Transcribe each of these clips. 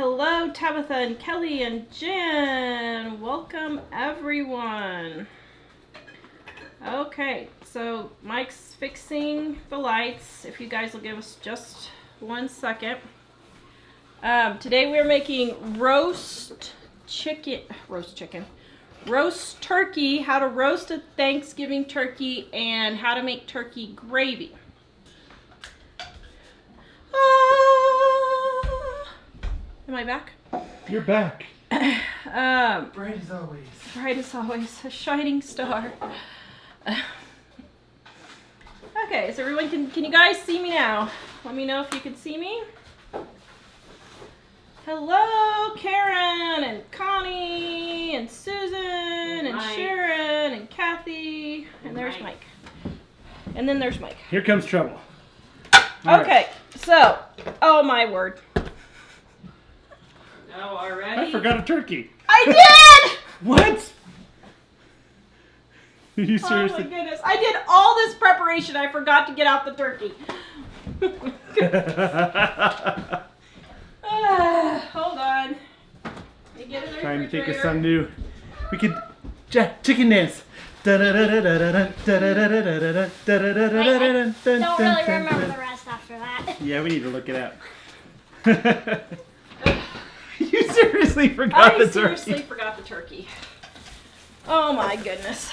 Hello, Tabitha and Kelly and Jen. Welcome, everyone. Okay, so Mike's fixing the lights. If you guys will give us just 1 second. Today we're making roast turkey, how to roast a Thanksgiving turkey, and how to make turkey gravy. Am I back? You're back. Bright as always. Bright as always, a shining star. Okay, so everyone, can you guys see me now? Let me know if you can see me. Hello, Karen and Connie and Susan and Mike. Sharon and Kathy. And there's Mike. And then there's Mike. Here comes trouble. Okay, so, oh my word. Oh, already? I forgot a turkey. I did! What? You Oh seriously? my goodness. I did all this preparation. I forgot to get out the turkey. Hold on. Let me get in the Trying to think of refrigerator. some new. We could chicken dance. Don't really remember the rest after that. Yeah, we need to look it up. You seriously forgot the I turkey. seriously forgot the turkey. Oh my goodness.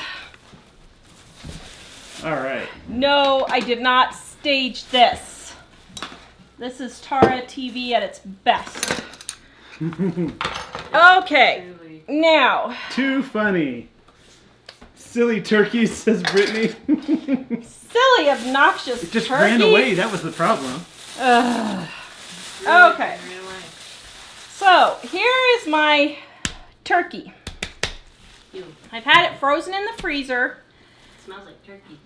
All right. No, I did not stage this. This is Tara TV at its best. Okay, Truly. now. Too funny. Silly turkeys, says Brittany. Silly, obnoxious It just turkey. ran away. That was the problem. Ugh. Really Okay. ran away. So, here is my turkey. Ew. I've had it frozen in the freezer. It smells like turkey.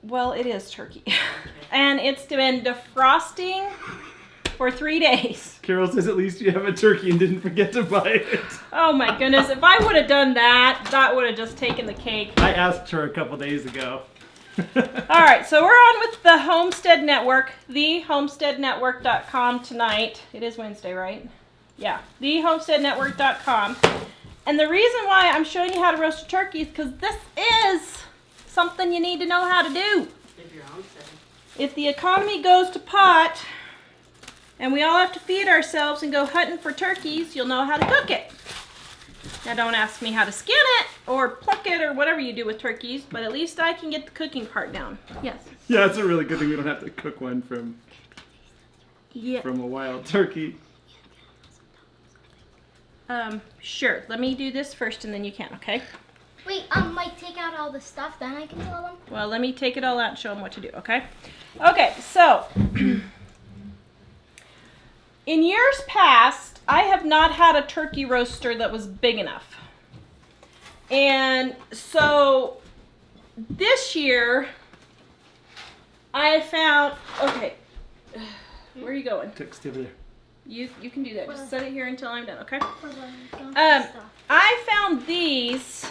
Well, it is turkey. And it's been defrosting for 3 days. Carol says at least you have a turkey and didn't forget to buy it. Oh my goodness, if I would have done that, that would have just taken the cake. I asked her a couple days ago. All right, so we're on with the Homestead Network, thehomesteadnetwork.com tonight. It is Wednesday, right? Yeah, thehomesteadnetwork.com. And the reason why I'm showing you how to roast a turkey is because this is something you need to know how to do. If you're homesteading. If the economy goes to pot and we all have to feed ourselves and go hunting for turkeys, you'll know how to cook it. Now don't ask me how to skin it or pluck it or whatever you do with turkeys, but at least I can get the cooking part down. Yes. Yeah, it's a really good thing we don't have to cook one from Yeah. a wild turkey. Sure. Let me do this first and then you can, okay? Wait, Mike, take out all the stuff, then I can tell them. Well, let me take it all out and show them what to do, okay? Okay, so in years past, I have not had a turkey roaster that was big enough. And so this year, I found, okay, where are you going? Text over there. You can do that. Just set it here until I'm done, okay? Stuff. I found these.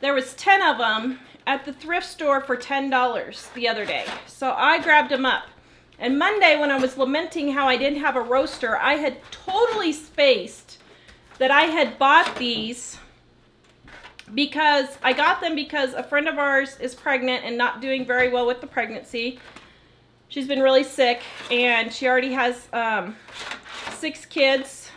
There was 10 of them at the thrift store for $10 the other day. So I grabbed them up. And Monday when I was lamenting how I didn't have a roaster, I had totally spaced that I had bought these because I got them because a friend of ours is pregnant and not doing very well with the pregnancy. She's been really sick and she already has 6 kids.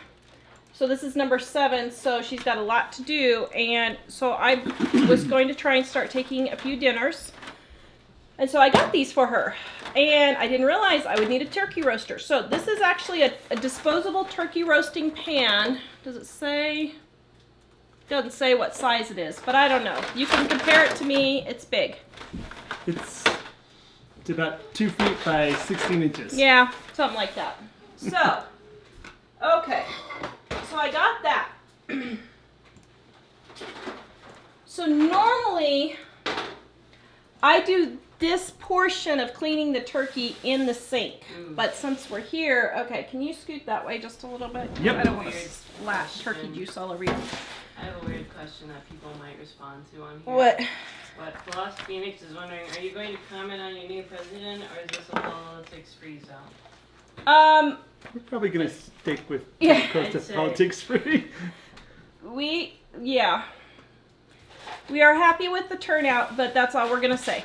So this is number 7, so she's got a lot to do. And so I was going to try and start taking a few dinners. And so I got these for her. And I didn't realize I would need a turkey roaster. So this is actually a disposable turkey roasting pan. Does it say? Doesn't say what size it is, but I don't know. You can compare it to me. It's big. It's about 2 feet by 16 inches. Yeah, something like that. So, okay. So I got that. So normally, I do this portion of cleaning the turkey in the sink. But since we're here, okay, can you scoot that way just a little bit? Yep. I don't want to splash turkey juice all over you. I have a weird question that people might respond to on here. What? But Lost Phoenix is wondering, are you going to comment on your new president, or is this a politics free zone? We're probably gonna stick with Yeah. close to I'd say. politics free. We are happy with the turnout, but that's all we're gonna say.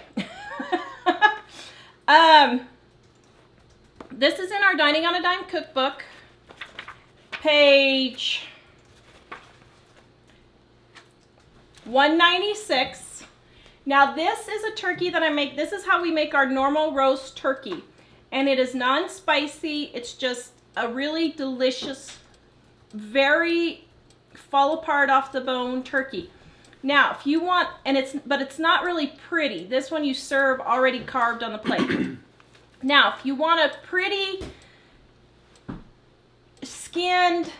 This is in our Dining on a Dime cookbook, page 196. Now this is a turkey that I make. This is how we make our normal roast turkey, and it is non-spicy. It's just a really delicious, very fall apart off the bone turkey. Now, if you want, but it's not really pretty. This one you serve already carved on the plate. Now, if you want a pretty skinned,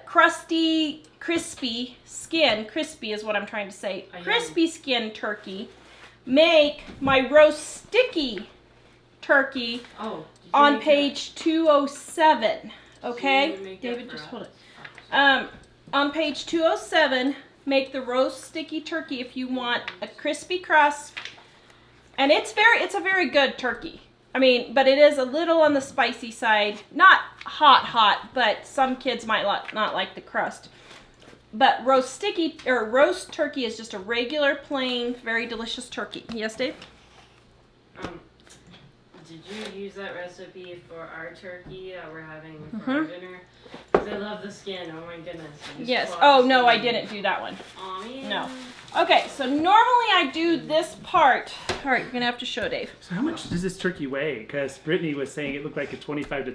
crusty, crispy skin, crispy is what I'm trying to say, crispy skin turkey, make my roast sticky turkey on page 207. Okay? David, just hold it. On page 207, make the roast sticky turkey if you want a crispy crust. And it's a very good turkey. I mean, but it is a little on the spicy side. Not hot, but some kids might not like the crust. But roast turkey is just a regular, plain, very delicious turkey. Yes, Dave? Did you use that recipe for our turkey that we're having for our dinner? Because I love the skin. Oh my goodness. Yes. Oh no, I didn't do that one. Oh man. No. Okay, so normally I do this part. All right, you're gonna have to show Dave. So how much does this turkey weigh? Because Brittany was saying it looked like a 25 to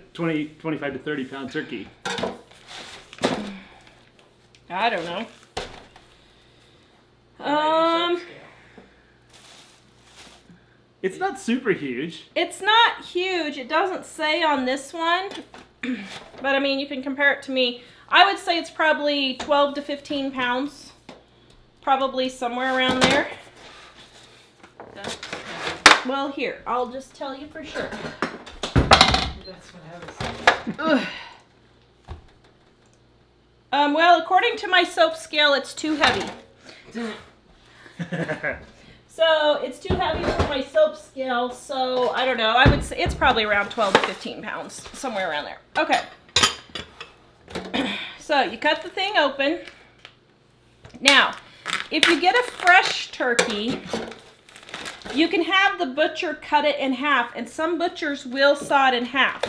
30 pound turkey. I don't know. It's not super huge. It's not huge. It doesn't say on this one, but I mean, you can compare it to me. I would say it's probably 12 to 15 pounds. Probably somewhere around there. Well, here, I'll just tell you for sure. That's what I was saying. Well, according to my soap scale, it's too heavy. So it's too heavy for my soap scale, so I don't know. I would say it's probably around 12 to 15 pounds, somewhere around there. Okay. So you cut the thing open. Now, if you get a fresh turkey, you can have the butcher cut it in half, and some butchers will saw it in half.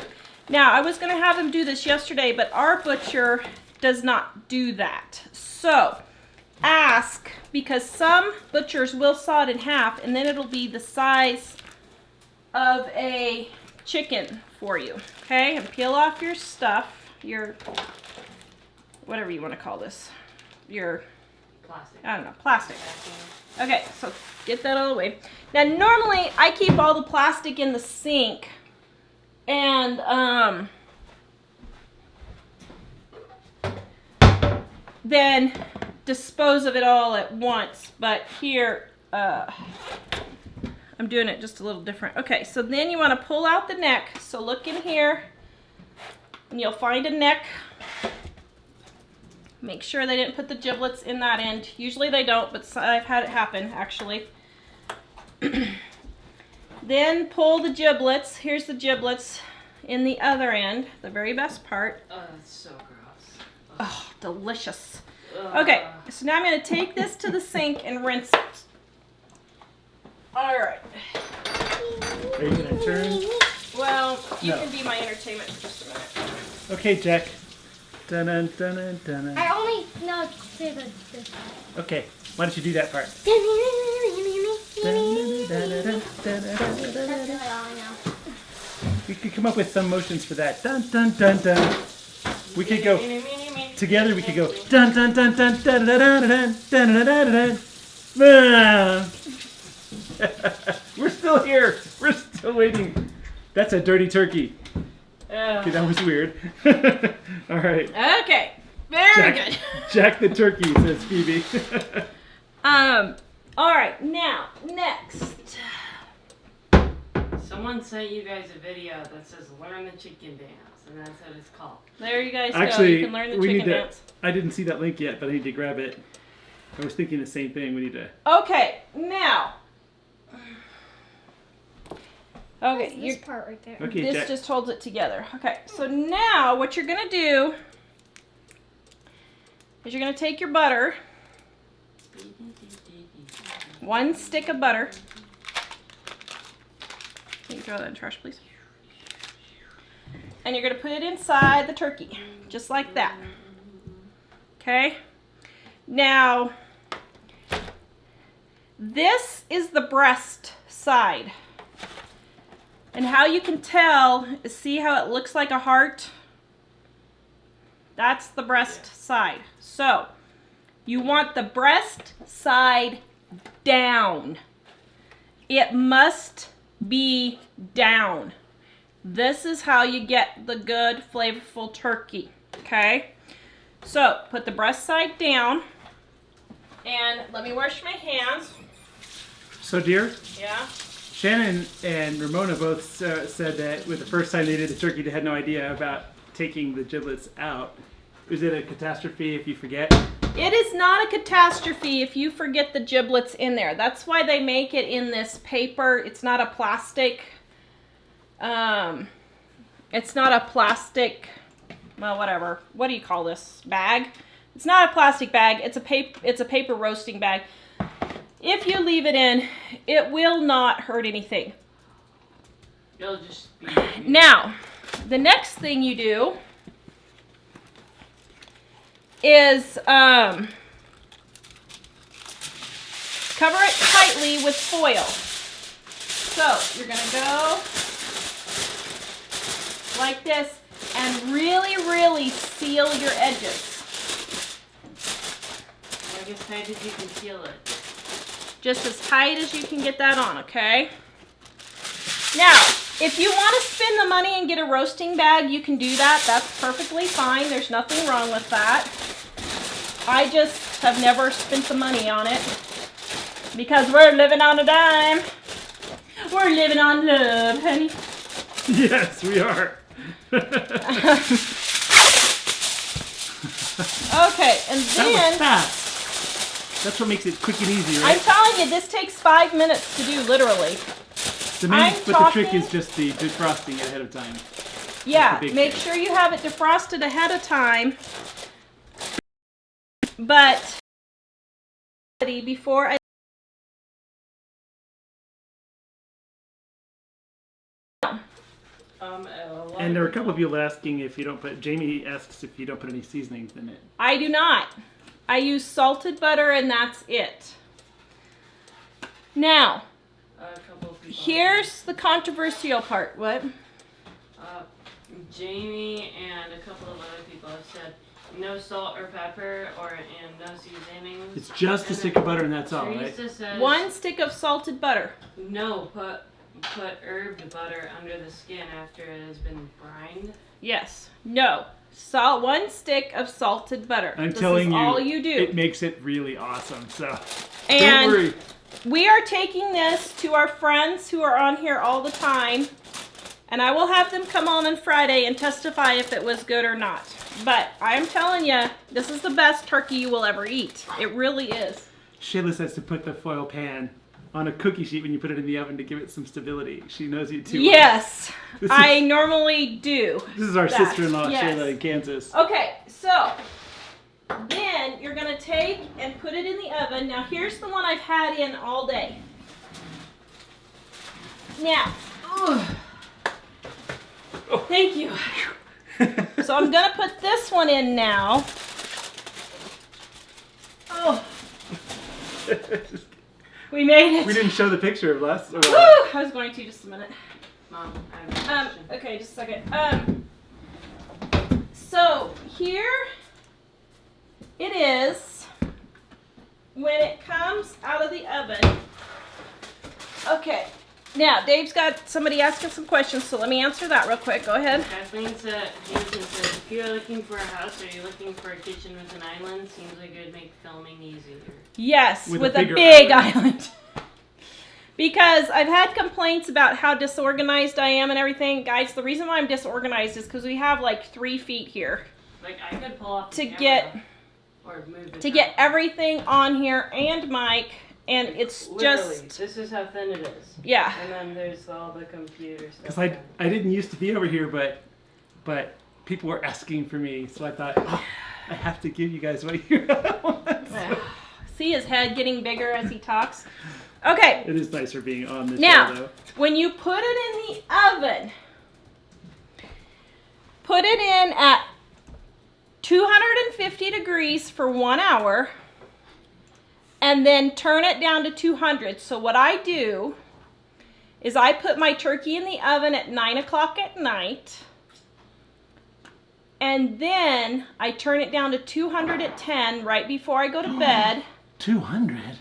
Now, I was going to have him do this yesterday, but our butcher does not do that. So, ask, because some butchers will saw it in half, and then it'll be the size of a chicken for you. Okay, and peel off your stuff, your, whatever you want to call this, your, Plastic. I don't know, plastic. Okay, so get that all away. Now, normally, I keep all the plastic in the sink, and, then dispose of it all at once, but here I'm doing it just a little different. Okay, so then you want to pull out the neck. So look in here and you'll find a neck. Make sure they didn't put the giblets in that end. Usually they don't, but I've had it happen actually. Then pull the giblets. Here's the giblets in the other end, the very best part. Oh, that's so gross. Oh, delicious. Okay, so now I'm going to take this to the sink and rinse it. All right. Are you gonna turn? Well, you No. can be my entertainment for just a minute. Okay, Jack. Dun dun dun dun dun. I only know to say this. Okay, why don't you do that part? That's really all I know. We could come up with some motions for that. Dun dun dun dun. We could go together. We could go dun dun dun dun dun dun dun dun dun dun dun dun. We're still here. We're still waiting. That's a dirty turkey. Okay, that was weird. All right. Okay, very good. Jack the turkey, says Phoebe. All right, now, next. Someone sent you guys a video that says "Learn the Chicken Dance," and that's what it's called. There you guys go. Actually, You can learn the we need chicken to. dance. I didn't see that link yet, but I need to grab it. I was thinking the same thing. We need to. Okay, now, Okay, This part right there. Okay, this Jack. just holds it together. Okay, so now what you're gonna do is you're gonna take your butter, 1 stick of butter. Can you throw that in the trash, please? And you're gonna put it inside the turkey, just like that. Okay? Now, this is the breast side. And how you can tell is, see how it looks like a heart? That's the breast side. So, you want the breast side down. It must be down. This is how you get the good, flavorful turkey. Okay? So, put the breast side down. And let me wash my hands. So, dear, Yeah? Shannon and Ramona both said that with the first time they did the turkey, they had no idea about taking the giblets out. Is it a catastrophe if you forget? It is not a catastrophe if you forget the giblets in there. That's why they make it in this paper. It's not a plastic. It's not a plastic. Well, whatever. What do you call this bag? It's not a plastic bag. It's a paper roasting bag. If you leave it in, it will not hurt anything. It'll just be. Now, the next thing you do is cover it tightly with foil. So you're gonna go like this and really, really seal your edges. Like as tight as you can seal it. Just as tight as you can get that on, okay? Now, if you want to spend the money and get a roasting bag, you can do that. That's perfectly fine. There's nothing wrong with that. I just have never spent the money on it because we're living on a dime. We're living on love, honey. Yes, we are. Okay, and That then was fast. That's what makes it quick and easy, I'm right? telling you, this takes 5 minutes to do, literally. The trick is just the defrosting it ahead of time. Yeah, big make thing. sure you have it defrosted ahead of time. But before I And there were a couple of people asking if you don't put. Jamie asks if you don't put any seasonings in it. I do not. I use salted butter and that's it. Now, A couple of people. here's the controversial part. What? Jamie and a couple of other people have said no salt or pepper and no seasonings. It's just a stick of butter and that's all, right? Teresa says 1 stick of salted butter. no, put herbed butter under the skin after it has been brined. Yes. No. 1 stick of salted butter. I'm This telling is you, all you do. it makes it really awesome. So And don't worry. we are taking this to our friends who are on here all the time. And I will have them come on Friday and testify if it was good or not. But I'm telling you, this is the best turkey you will ever eat. It really is. Shayla says to put the foil pan on a cookie sheet when you put it in the oven to give it some stability. She knows you too. well. Yes, This I normally do. This is our that. sister-in-law, Yes. Shayla, in Kansas. Okay, so then you're going to take and put it in the oven. Now here's the one I've had in all day. Now, thank you. So I'm going to put this one in now. Oh, we made it. We didn't show the picture of last. Woo! I was going to just a minute. Mom, I have a question. Okay, just a second. So here it is when it comes out of the oven. Okay. Now, Dave's got somebody asking some questions, so let me answer that real quick. Go ahead. Kathleen said, Jameson said, if you're looking for a house or you're looking for a kitchen with an island, seems like it would make filming easier. Yes, With with a a bigger big island. island. Because I've had complaints about how disorganized I am and everything. Guys, the reason why I'm disorganized is because we have like 3 feet here Like, I could pull off the to camera get or move the to get camera. everything on here and Mike And it's Literally, just, this is how thin it is. yeah. And then there's all the computer stuff. Because I didn't used to be over here, but people were asking for me, so I thought, oh, I have to give you guys what you want. See his head getting bigger as he talks? Okay. It is nicer being on the Now, show, though. when you put it in the oven, put it in at 250 degrees for 1 hour, and then turn it down to 200. So what I do is I put my turkey in the oven at 9 o'clock at night, and then I turn it down to 200 at 10 right before I go to bed. 200?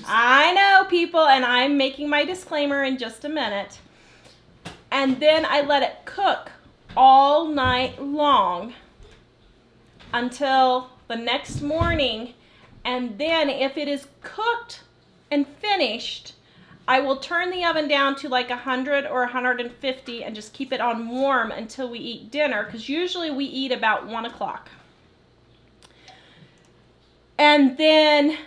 I know, people, and I'm making my disclaimer in just a minute. And then I let it cook all night long until the next morning. And then if it is cooked and finished, I will turn the oven down to like 100 or 150 and just keep it on warm until we eat dinner, because usually we eat about 1 o'clock. And then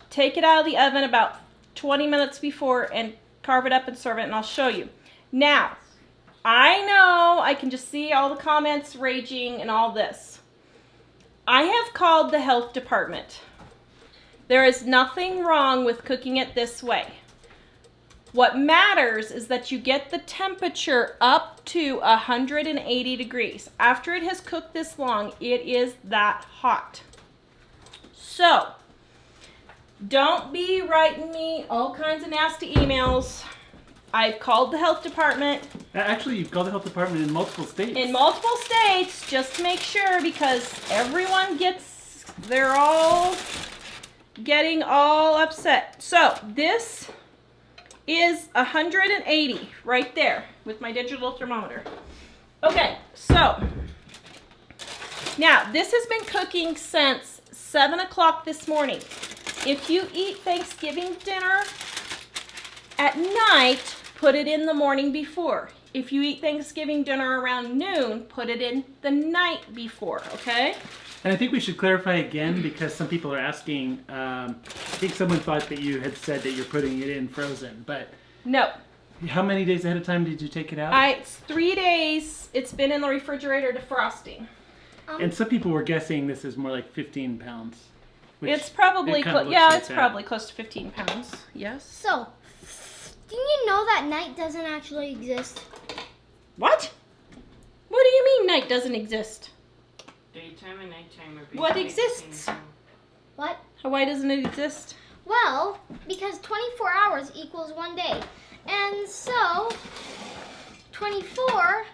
take it out of the oven about 20 minutes before and carve it up and serve it, and I'll show you. Now, I know I can just see all the comments raging and all this. I have called the health department. There is nothing wrong with cooking it this way. What matters is that you get the temperature up to 180 degrees. After it has cooked this long, it is that hot. So, don't be writing me all kinds of nasty emails. I've called the health department. Actually, you've called the health department in multiple states. In multiple states, just to make sure, because everyone they're all getting all upset. So, this is 180 right there with my digital thermometer. Okay, so, now this has been cooking since 7 o'clock this morning. If you eat Thanksgiving dinner at night, put it in the morning before. If you eat Thanksgiving dinner around noon, put it in the night before, okay? And I think we should clarify again, because some people are asking, I think someone thought that you had said that you're putting it in frozen, but No. how many days ahead of time did you take it out? It's 3 days. It's been in the refrigerator defrosting. And some people were guessing this is more like 15 pounds. which It's probably it kinda looks yeah, like it's that. probably close to 15 pounds. Yes. So, do you know that night doesn't actually exist? What? What do you mean night doesn't exist? Daytime and nighttime are What basically the exists? same thing. What? Why doesn't it exist? Well, because 24 hours equals 1 day. And so, 24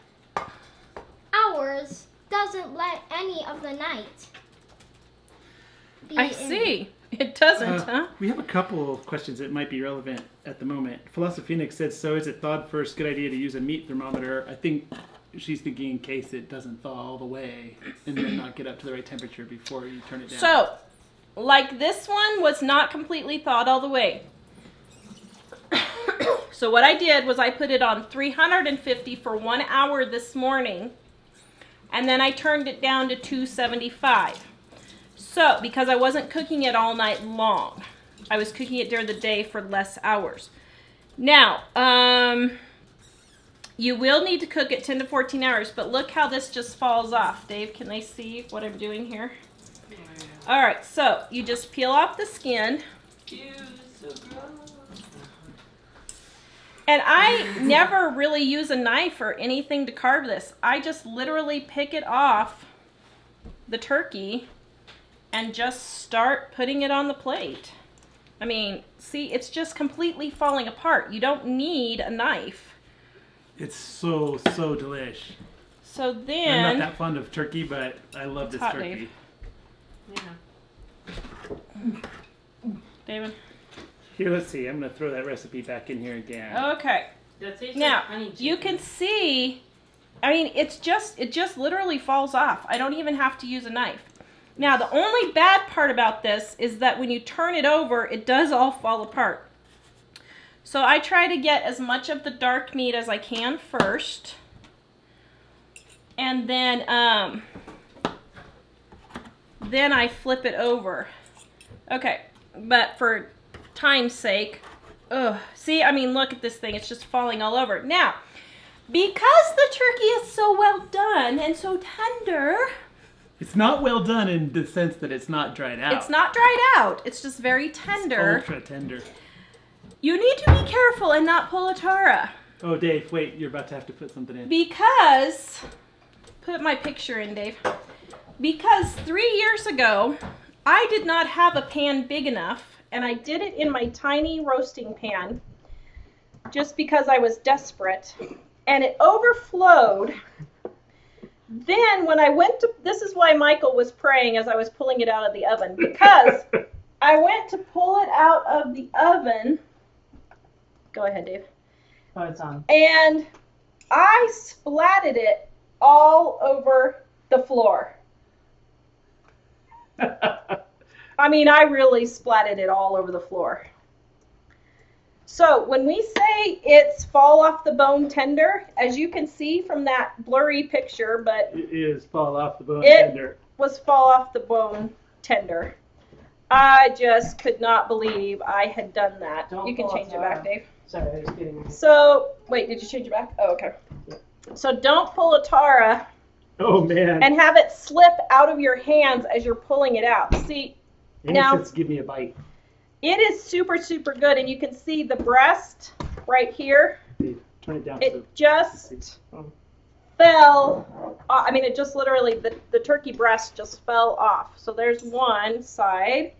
hours doesn't let any of the night be I in. see. It doesn't, huh? We have a couple of questions that might be relevant at the moment. Philosophy Phoenix said, so is it thawed first? Good idea to use a meat thermometer. I think she's thinking in case it doesn't thaw all the way and then not get up to the right temperature before you turn it down. So, like this one was not completely thawed all the way. So what I did was I put it on 350 for 1 hour this morning, and then I turned it down to 275. So, because I wasn't cooking it all night long, I was cooking it during the day for less hours. Now, you will need to cook it 10 to 14 hours, but look how this just falls off. Dave, can they see what I'm doing here? All right, so you just peel off the skin. Ew, so gross. And I never really use a knife or anything to carve this. I just literally pick it off the turkey and just start putting it on the plate. I mean, see, it's just completely falling apart. You don't need a knife. It's so delish. So I'm then, not that fond of turkey, but I love this hot, turkey. Dave. Yeah. David. Here, let's see. I'm going to throw that recipe back in here again. Okay. That tastes Now, like honey chicken. you can see, I mean, it just literally falls off. I don't even have to use a knife. Now, the only bad part about this is that when you turn it over, it does all fall apart. So I try to get as much of the dark meat as I can first. And then I flip it over. Okay, but for time's sake, see, I mean, look at this thing. It's just falling all over. Now, because the turkey is so well done and so tender. It's not well done in the sense that it's not dried out. It's not dried out. It's just very tender. It's ultra tender. You need to be careful and not pull a Tara. Oh, Dave, wait. You're about to have to put something in. Because, put my picture in, Dave. Because 3 years ago, I did not have a pan big enough, and I did it in my tiny roasting pan just because I was desperate, and it overflowed. Then when I went to, this is why Michael was praying as I was pulling it out of the oven, because I went to pull it out of the oven. Go ahead, Dave. Oh, it's on. And I splatted it all over the floor. I mean, I really splatted it all over the floor. So when we say it's fall off the bone tender, as you can see from that blurry picture, but It is fall off the bone tender. it was fall off the bone tender. I just could not believe I had done that. Don't You can pull change it it back, out. Dave. Sorry, I was kidding. So, wait, did you change it back? Oh, okay. So don't pull a Tara Oh, man. and have it slip out of your hands as you're pulling it out. See, And now- he says, give me a bite. it is super, super good. And you can see the breast right here. Dave, turn it down. It just fell. I mean, it just literally, the turkey breast just fell off. So there's one side.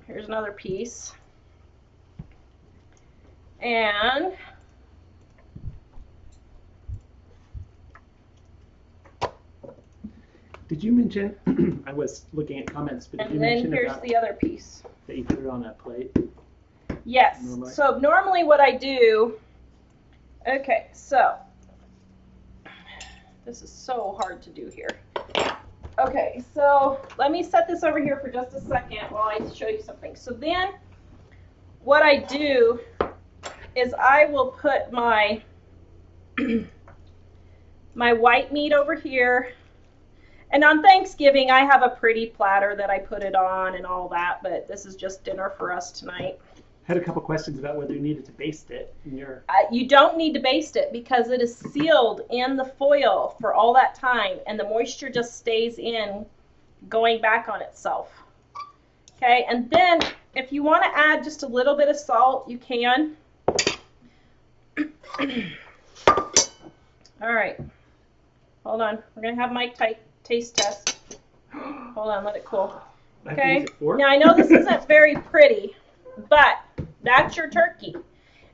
Here's another piece. And Did you mention, I was looking at comments, but did you and then mention here's about the other piece. that you put it on a plate? Yes. Normally. So normally what I do, okay, so this is so hard to do here. Okay, so let me set this over here for just a second while I show you something. So then what I do is I will put my my white meat over here. And on Thanksgiving, I have a pretty platter that I put it on and all that, but this is just dinner for us tonight. Had a couple questions about whether you needed to baste it in your. You don't need to baste it because it is sealed in the foil for all that time, and the moisture just stays in, going back on itself. Okay, and then if you want to add just a little bit of salt, you can. All right, hold on. We're gonna have Mike taste test. Hold on, let it cool. I have to Okay. use a fork? Now I know this isn't very pretty, but that's your turkey.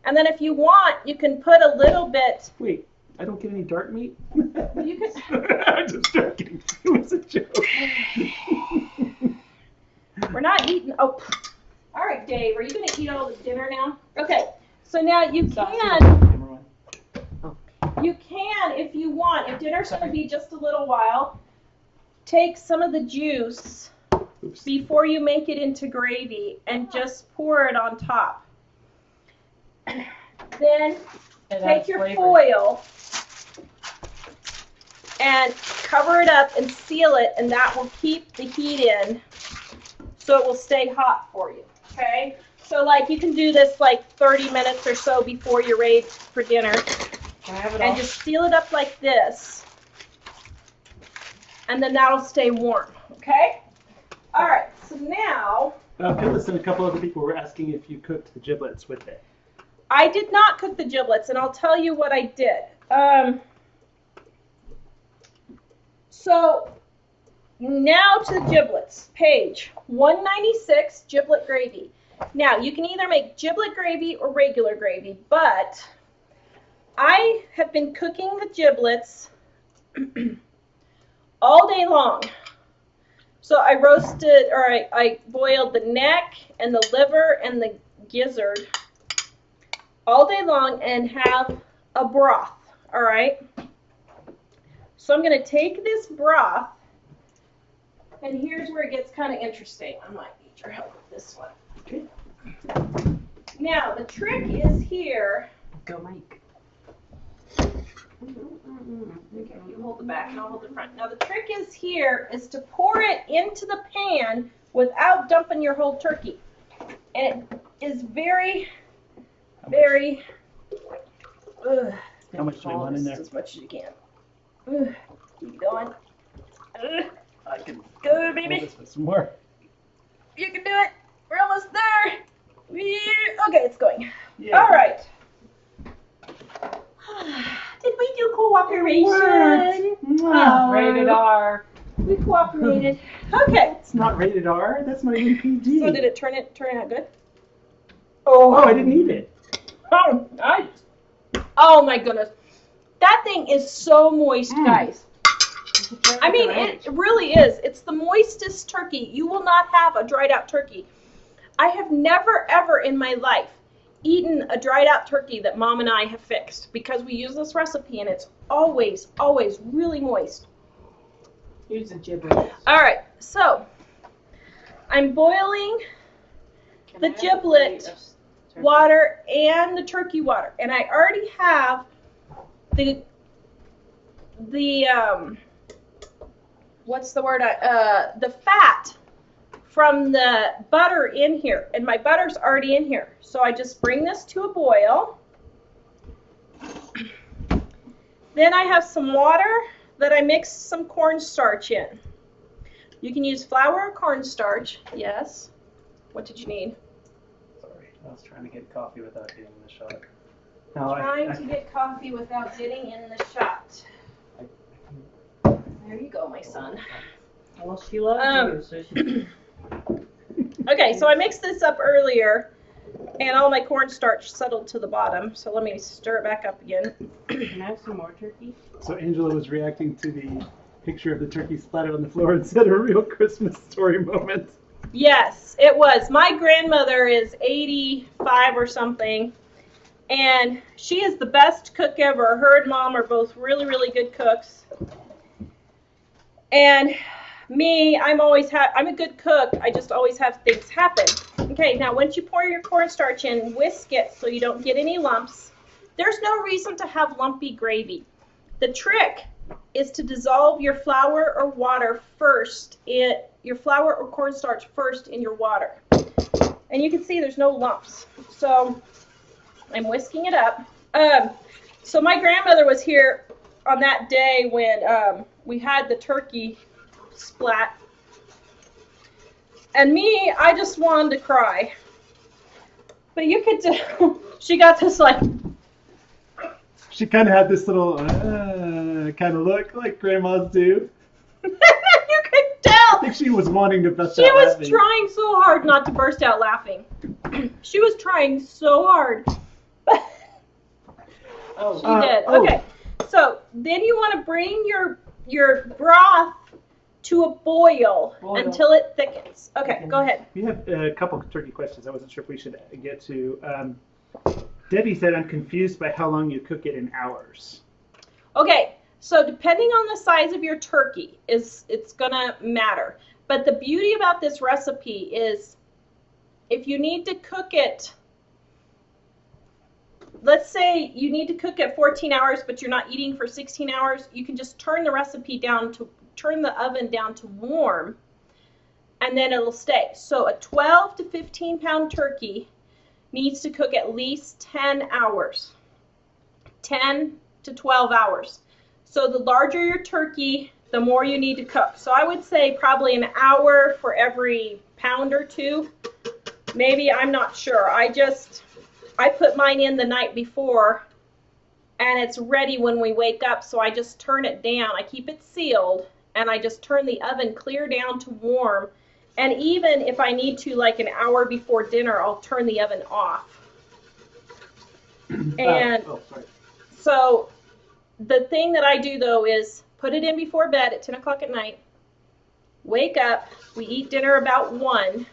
And then if you want, you can put a little bit. Wait, I don't get any dark meat? You could. I'm just joking. It was a joke. We're not eating. Oh, all right, Dave. Are you going to eat all the dinner now? Okay. So now you can. You can, if you want. If dinner's going to be just a little while, take some of the juice Oops. before you make it into gravy and just pour it on top. Then take your foil and cover it up and seal it, and that will keep the heat in so it will stay hot for you, okay? So like you can do this like 30 minutes or so before you're ready for dinner. Can I have it And all? just seal it up like this, and then that'll stay warm, okay? All right, so now, Phyllis and a couple other people were asking if you cooked the giblets with it. I did not cook the giblets, and I'll tell you what I did. So now to the giblets, page 196, giblet gravy. Now, you can either make giblet gravy or regular gravy, but I have been cooking the giblets all day long. So I roasted, or I boiled the neck and the liver and the gizzard all day long and have a broth, all right? So I'm going to take this broth, and here's where it gets kind of interesting. I might need your help with this one. Okay. Now, the trick is here. Go, Mike. Okay, you hold the back and I'll hold the front. Now the trick is here is to pour it into the pan without dumping your whole turkey. And it is very, very, How much do we want in there? as much as you can. Keep going. I can Go, baby. this with some more. You can do it. We're almost there. Okay, it's going. Yeah. All right. Did we do cooperation? Mwah. Rated R. We cooperated. Okay. It's not rated R. That's not even PG. So did it turn out good? Oh, I didn't eat it. Oh my goodness. That thing is so moist, guys. I mean, it really is. It's the moistest turkey. You will not have a dried out turkey. I have never ever in my life eaten a dried out turkey that Mom and I have fixed because we use this recipe and it's always, always really moist. Here's the giblets. All right, so I'm boiling Can the I have a giblet plate of turkey? water and the turkey water, and I already have the what's the word? The fat from the butter in here, and my butter's already in here. So I just bring this to a boil. Then I have some water that I mix some cornstarch in. You can use flour or cornstarch. Yes. What did you need? Sorry, I was trying to get coffee without getting the shot. No, Trying to get coffee without getting in the shot. There you go, my son. Well, she loves you, so she... Okay, so I mixed this up earlier, and all my cornstarch settled to the bottom. So let me stir it back up again. Can I have some more turkey? So Angela was reacting to the picture of the turkey splattered on the floor and said a real Christmas story moment. Yes, it was. My grandmother is 85 or something, and she is the best cook ever. Her and Mom are both really, really good cooks. And me, I'm a good cook. I just always have things happen. Okay, now once you pour your cornstarch in, whisk it so you don't get any lumps. There's no reason to have lumpy gravy. The trick is to dissolve your flour or water first, your flour or cornstarch first in your water. And you can see there's no lumps. So I'm whisking it up. So my grandmother was here on that day when we had the turkey splat. And me, I just wanted to cry. But you could tell, she got this like... She kind of had this little kind of look like grandmas do. You could tell. I think she was wanting to bust She out was laughing. trying so hard not to burst out laughing. She was trying so hard. Oh, She did. Okay. So then you want to bring your broth to a boil until it thickens. Okay, go ahead. We have a couple of turkey questions. I wasn't sure if we should get to. Debbie said, I'm confused by how long you cook it in hours. Okay, so depending on the size of your turkey, it's gonna matter. But the beauty about this recipe is if you need to cook it, let's say you need to cook it 14 hours, but you're not eating for 16 hours, you can just turn the turn the oven down to warm, and then it'll stay. So a 12 to 15 pound turkey needs to cook at least 10 hours. 10 to 12 hours. So the larger your turkey, the more you need to cook. So I would say probably an hour for every pound or two. Maybe, I'm not sure. I put mine in the night before and it's ready when we wake up. So I just turn it down. I keep it sealed and I just turn the oven clear down to warm. And even if I need to, like an hour before dinner, I'll turn the oven off. And so the thing that I do, though, is put it in before bed at 10 o'clock at night. Wake up. We eat dinner about 1.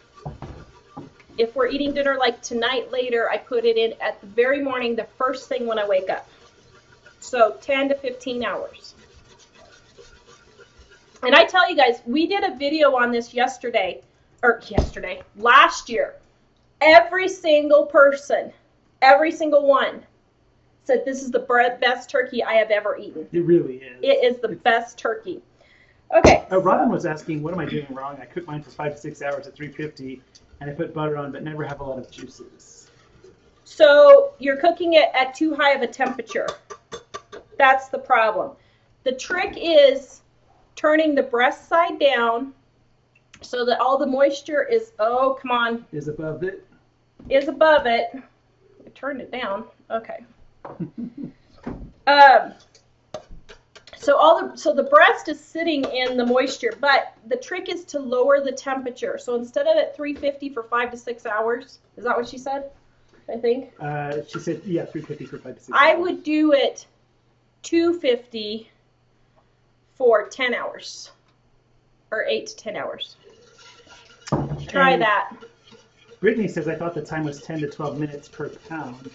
If we're eating dinner like tonight later, I put it in at the very morning, the first thing when I wake up. So 10 to 15 hours. And I tell you guys, we did a video on this last year. Every single person, every single one said this is the best turkey I have ever eaten. It really is. It is the best turkey. Okay. Robin was asking, what am I doing wrong? I cook mine for 5 to 6 hours at 350, and I put butter on, but never have a lot of juices. So you're cooking it at too high of a temperature. That's the problem. The trick is turning the breast side down so that all the moisture is, oh, come on, Is above it. is above it. I turned it down. Okay. So the breast is sitting in the moisture, but the trick is to lower the temperature. So instead of at 350 for 5 to 6 hours, is that what she said? I think. She said, yeah, 350 for 5 to 6 I hours. would do it 250 for 10 hours, or 8 to 10 hours. Try And that. Brittany says, I thought the time was 10 to 12 minutes per pound.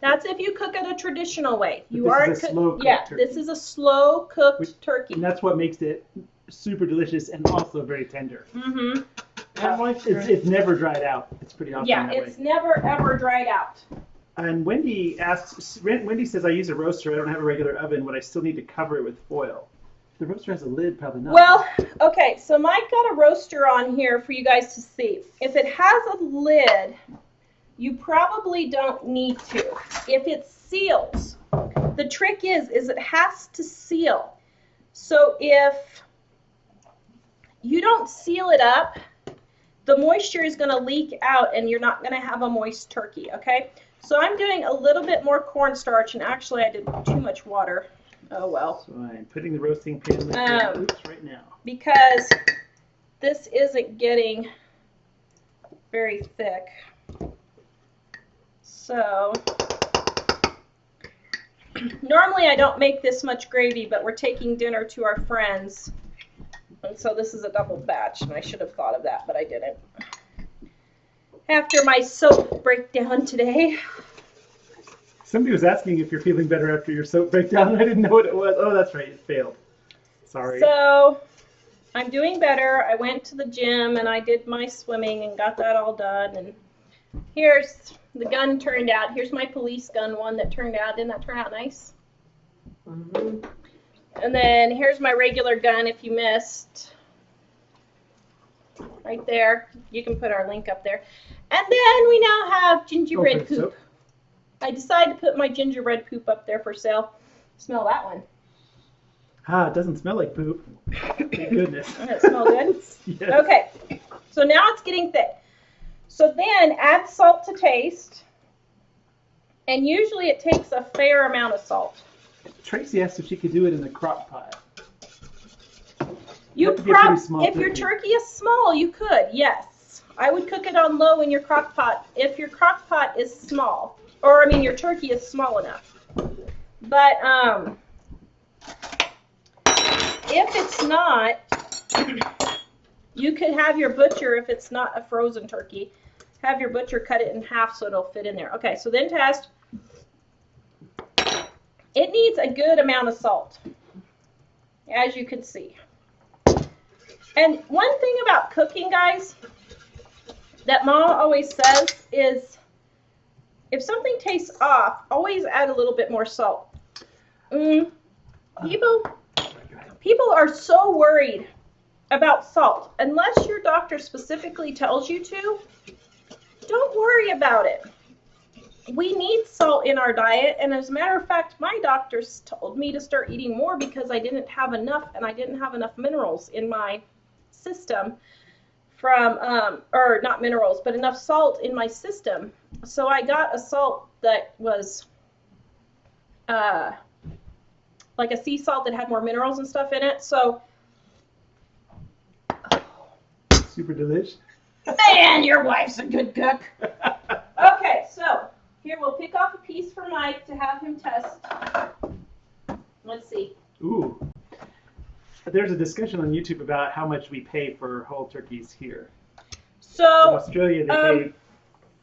That's if you cook it a traditional way. But You this are is a slow-cooked turkey. this is a slow cooked turkey. And that's what makes it super delicious and also very tender. Mm-hmm. It's never dried out. It's pretty awesome Yeah, that it's way. never ever dried out. And Wendy says, I use a roaster. I don't have a regular oven. Would I still need to cover it with foil? The roaster has a lid, probably not. Well, okay, so Mike got a roaster on here for you guys to see. If it has a lid, you probably don't need to. If it seals, the trick is it has to seal. So if you don't seal it up, the moisture is going to leak out and you're not going to have a moist turkey, okay? So I'm doing a little bit more cornstarch, and actually I did too much water. Oh well. So I'm putting the roasting pan with the oops right now. Because this isn't getting very thick. So normally I don't make this much gravy, but we're taking dinner to our friends. And so this is a double batch, and I should have thought of that, but I didn't. After my soap breakdown today. Somebody was asking if you're feeling better after your soap breakdown, and I didn't know what it was. Oh, that's right. It failed. Sorry. So I'm doing better. I went to the gym, and I did my swimming and got that all done. And here's the gun turned out. Here's my police gun one that turned out. Didn't that turn out nice? Mm-hmm. And then here's my regular gun if you missed. Right there. You can put our link up there. And then we now have gingerbread poop. Soap. I decided to put my gingerbread poop up there for sale. Smell that one. Ah, it doesn't smell like poop. Thank goodness. Doesn't it smell good? Yes. Okay. So now it's getting thick. So then add salt to taste. And usually it takes a fair amount of salt. Tracy asked if she could do it in a crock pot. You Have to be a pretty small if your turkey. turkey is small, you could, yes. I would cook it on low in your crock pot if your crock pot is small. Or, I mean, your turkey is small enough. But, if it's not, you could have your butcher, if it's not a frozen turkey, have your butcher cut it in half so it'll fit in there. Okay, so then test. It needs a good amount of salt, as you can see. And one thing about cooking, guys, that Mom always says is, if something tastes off, always add a little bit more salt. People are so worried about salt. Unless your doctor specifically tells you to, don't worry about it. We need salt in our diet, and as a matter of fact, my doctors told me to start eating more because I didn't have enough, and I didn't have enough minerals in my system from, or not minerals, but enough salt in my system. So I got a salt that was like a sea salt that had more minerals and stuff in it. So, Super delish. man, your wife's a good cook. Okay, so here we'll pick off a piece for Mike to have him test. Let's see. Ooh. There's a discussion on YouTube about how much we pay for whole turkeys here. In So, Australia, they pay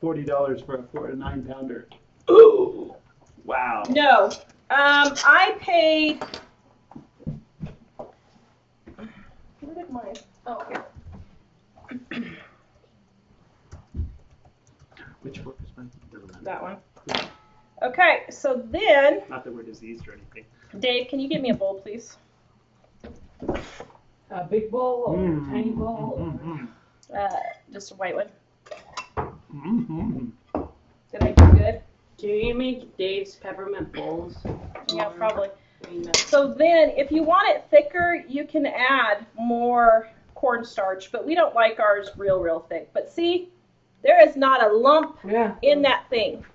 $40 for a 4 to 9 pounder. Ooh. Wow. no. I paid. Where did my? Oh, here. Which fork is mine? Never mind. That one. Okay, so then, Not that we're diseased or anything. Dave, can you give me a bowl, please? A big bowl or a tiny bowl? Just a white one. Mm-hmm. Did I do good? Can you make Dave's peppermint bowls? Yeah, probably. I mean, So then, if you want it thicker, you can add more cornstarch, but we don't like ours real thick. But see, there is not a lump yeah. in that thing.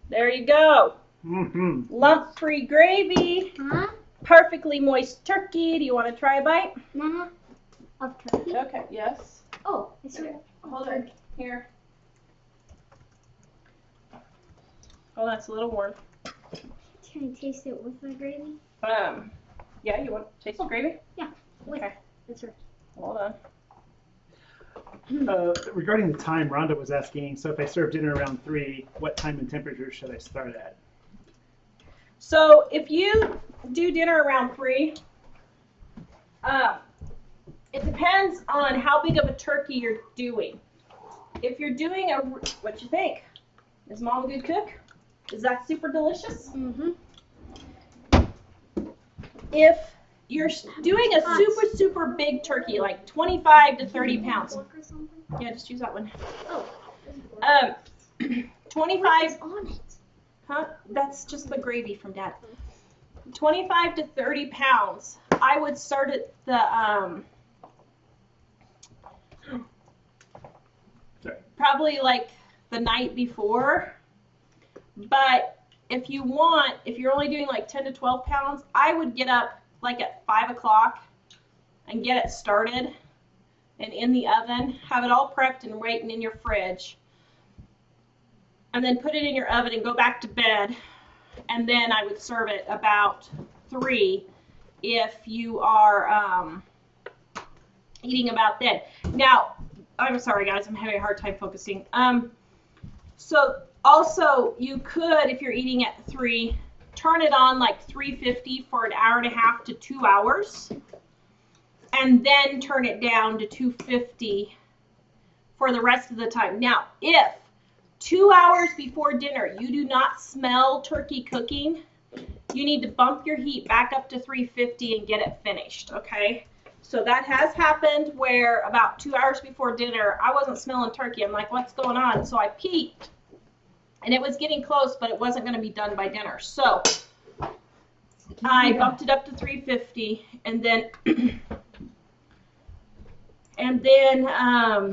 There you go. Mm-hmm. Lump-free gravy, Huh? perfectly moist turkey. Do you want to try a bite? Mama? Of turkey? Okay, yes. Oh, I see. Hold on. Here. Oh, that's a little warm. Can I taste it with the gravy? Yeah, you want to taste the gravy? With Okay. the turkey. Hold on. Regarding the time, Rhonda was asking, so if I serve dinner around 3, what time and temperature should I start at? So if you do dinner around 3, it depends on how big of a turkey you're doing. If you're doing what you think? Is Mom a good cook? Is that super delicious? Mm-hmm. If you're doing a super big turkey, like 25 to 30 pounds. Fork or something? Yeah, just use that one. Oh. 25, on it? huh? That's just the gravy from Dad. 25 to 30 pounds. I would start at the, Sorry. probably like the night before. But if you're only doing like 10 to 12 pounds, I would get up like at 5 o'clock and get it started and in the oven, have it all prepped and waiting in your fridge, and then put it in your oven and go back to bed. And then I would serve it about 3 if you are eating about then. Now, I'm sorry guys, I'm having a hard time focusing. So also you could, if you're eating at 3, turn it on like 350 for an hour and a half to 2 hours, and then turn it down to 250 for the rest of the time. Now, if 2 hours before dinner you do not smell turkey cooking, you need to bump your heat back up to 350 and get it finished, okay? So that has happened where about 2 hours before dinner, I wasn't smelling turkey. I'm like, what's going on? So I peeked, and it was getting close, but it wasn't going to be done by dinner. So I bumped it up to 350, and then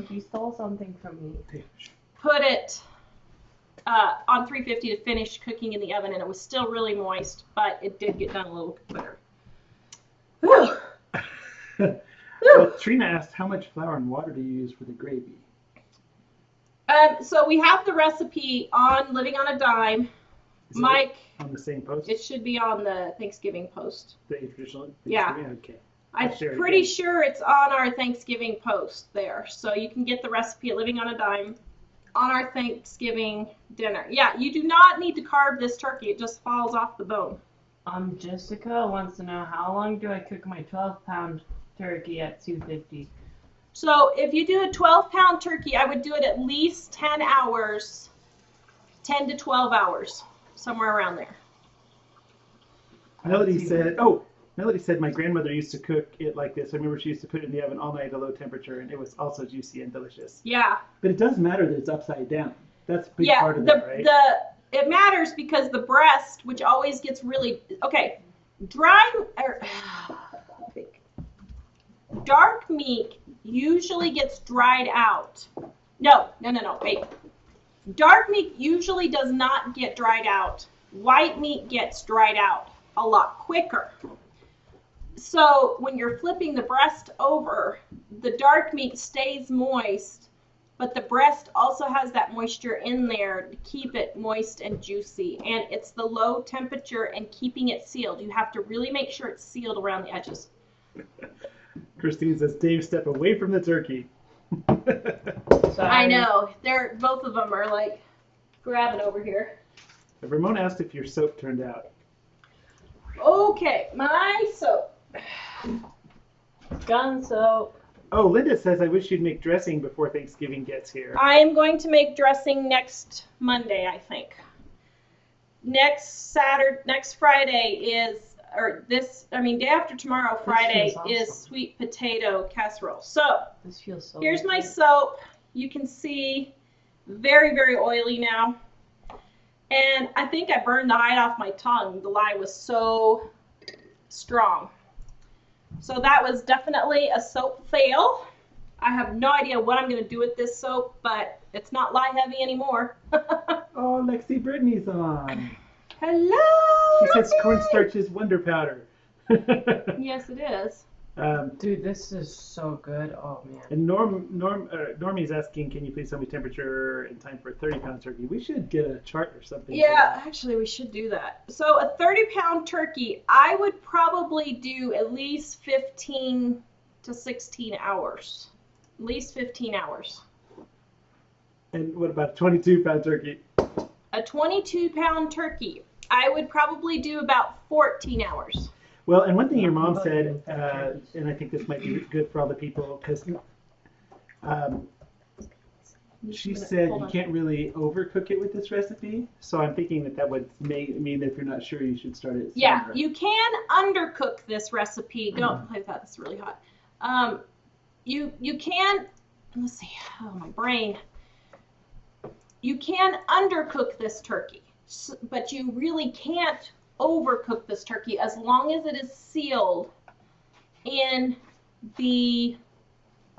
You stole something from me. put it on 350 to finish cooking in the oven, and it was still really moist, but it did get done a little quicker. Whew. Well, Trina asked, how much flour and water do you use for the gravy? So we have the recipe on Living on a Dime. Is it Mike, on the same post? it should be on the Thanksgiving post. The traditional? Yeah. Okay. I'm I'll share it pretty again. sure it's on our Thanksgiving post there. So you can get the recipe at Living on a Dime on our Thanksgiving dinner. Yeah, you do not need to carve this turkey. It just falls off the bone. Jessica wants to know, how long do I cook my 12-pound turkey at 250? So if you do a 12-pound turkey, I would do it at least 10 hours, 10 to 12 hours, somewhere around there. Melody said my grandmother used to cook it like this. I remember she used to put it in the oven all night at a low temperature, and it was also juicy and delicious. Yeah. But it does matter that it's upside down. That's a big Yeah, part of that, right? it matters because the breast, which always gets really, okay, dark meat usually gets dried out. No, wait. Dark meat usually does not get dried out. White meat gets dried out a lot quicker. So when you're flipping the breast over, the dark meat stays moist, but the breast also has that moisture in there to keep it moist and juicy. And it's the low temperature and keeping it sealed. You have to really make sure it's sealed around the edges. Christine says, Dave, step away from the turkey. Sorry. I know. Both of them are like grabbing over here. Ramon asked if your soap turned out. Okay, my soap. Gun soap. Oh, Linda says, I wish you'd make dressing before Thanksgiving gets here. I am going to make dressing next Monday, I think. Next Friday is day after tomorrow, Friday, feels is awesome. sweet potato casserole. So This feels so here's my good. soap. You can see very, very oily now. And I think I burned the hide off my tongue. The lye was so strong. So that was definitely a soap fail. I have no idea what I'm going to do with this soap, but it's not lye heavy anymore. Oh, Lexi Brittany's on. Hello! She says cornstarch is wonder powder. Yes, it is. Dude, this is so good. Oh man. And Normie's asking, can you please tell me temperature and time for a 30-pound turkey? We should get a chart or something. Yeah, actually, we should do that. So a 30-pound turkey, I would probably do at least 15 to 16 hours. At least 15 hours. And what about a 22-pound turkey? A 22-pound turkey, I would probably do about 14 hours. Well, and one thing your mom said, and I think this might be good for all the people, because she said you can't really overcook it with this recipe. So I'm thinking that would mean that if you're not sure, you should start it. Yeah, you can undercook this recipe. Don't play with that. It's really hot. You can. Let's see. Oh, my brain. You can undercook this turkey, but you really can't overcook this turkey as long as it is sealed in the